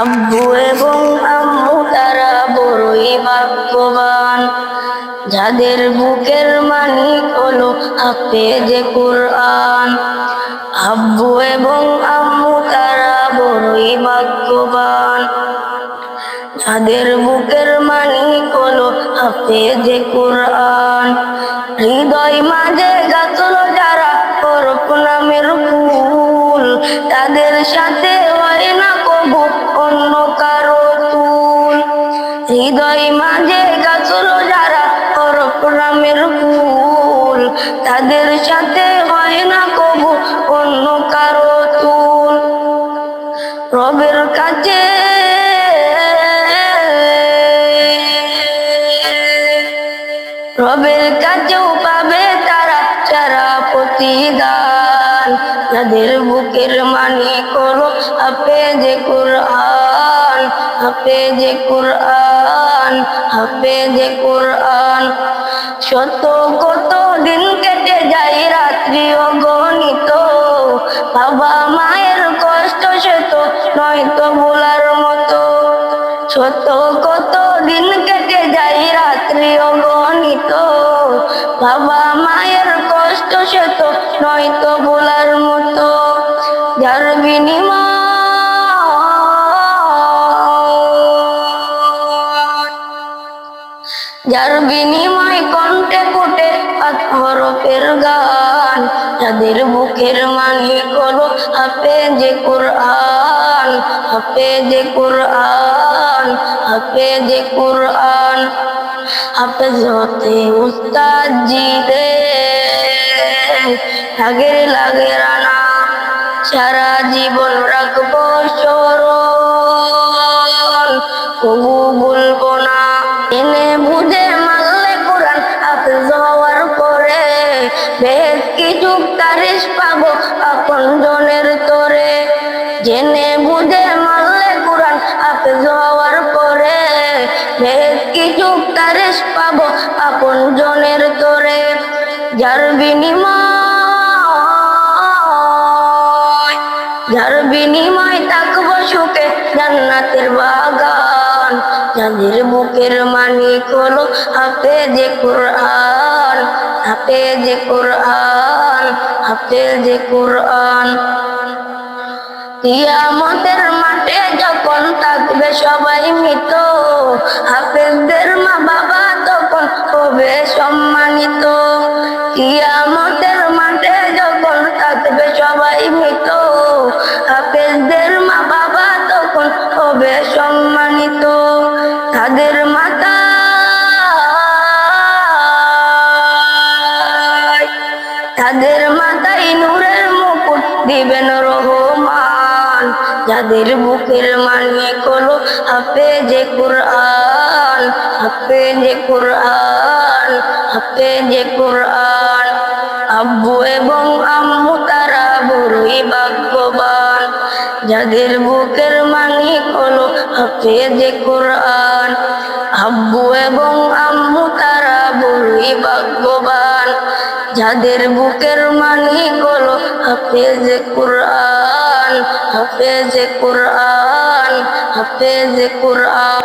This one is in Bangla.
আব্বু এবং আম্মু তারা বড়ই ভাগ্যবান, যাদের বুকের মানিক হলো হাফেজে কুরআন। আব্বু এবং আম্মু তারা বড়ই ভাগ্যবান, যাদের বুকের মানিক হলো হাফেজে কুরআন। হৃদয় মাঝে গাছল যারা হরফ নামের ফুল, তাদের সাথে হয় না কবু অন্য কারো তুল। হৃদয় মাঝে গাছল যারা হরফ নামের ফুল, তাদের সাথে হয় না কবু অন্য কারো তুল। রবের কাছে রবের কাছেও পাবে তারা সারা প্রতিদান, যাদের বুকের মানিক হলো হাফেজে কুরআন, হাফেজে কুরআন, হাফেজে কুরআন। শত কত দিন কেটে যায় রাত্রি অগণিত, বাবা মায়ের কষ্ট সে তো নয়তো ভোলার মতো। শত কত দিন কেটে যায় রাত্রি অগণিত, বাবা মায়ের কষ্ট সে তো নয়তো ভোলার মতো। যার বিনিময় কণ্ঠে ফুটে হরফের গান, যাদের বুকের মানিক হলো হাফেজে কুরআন, হাফেজে কুরআন, হাফেজে কুরআন। হাফেজ হতে উস্তাদ জি রে লাগে লাগে রানা, সারা জীবন রাখবো স্মরণ, কবু ভুলবো না। এনে বুঝে মানলে কোরআন হাফেজ হওয়ার পরে, বেশ কিছু তারিশ পাবো আপন জনের তরে। জেনে বুঝে মানলে কোরআন হাফেজ হওয়ার পরে, বেশ কিছু তারিশ পাবো আপন জনের তরে। যার বিনিময় থাকবো সুখে জান্নাতের বাগান, যাদের বুকের মানিক হলো হাফেজে কুরআন, হাফেজে কুরআন, হাফেজে কুরআন। কিয়ামতের মাঠে যখন থাকবে সবাই মৃত, হাফেজদের মা বাবা তখন হবে সম্মানিত। কিয়ামতের মাঠে যখন থাকবে সবাই মৃত, হাফেজদের মা বাবা তখন হবে সম্মানিত। তাদের মাথায় নূরের মুকুট দিবেন রহমান, যাদের বুকের মানিক হলো হাফেজে কুরআন, হাফেজে কুরআন, হাফেজে কুরআন। আব্বু এবং আম্মু তারা বড়ই ভাগ্যবান, যাদের বুকের মানিক হলো হাফেজে কুরআন। আব্বু এবং আম্মু তারা বড়ই ভাগ্যবান, যাদের বুকের মানিক হলো হাফেজে কুরআন, হাফেজে কুরআন, হাফেজে কুরআন।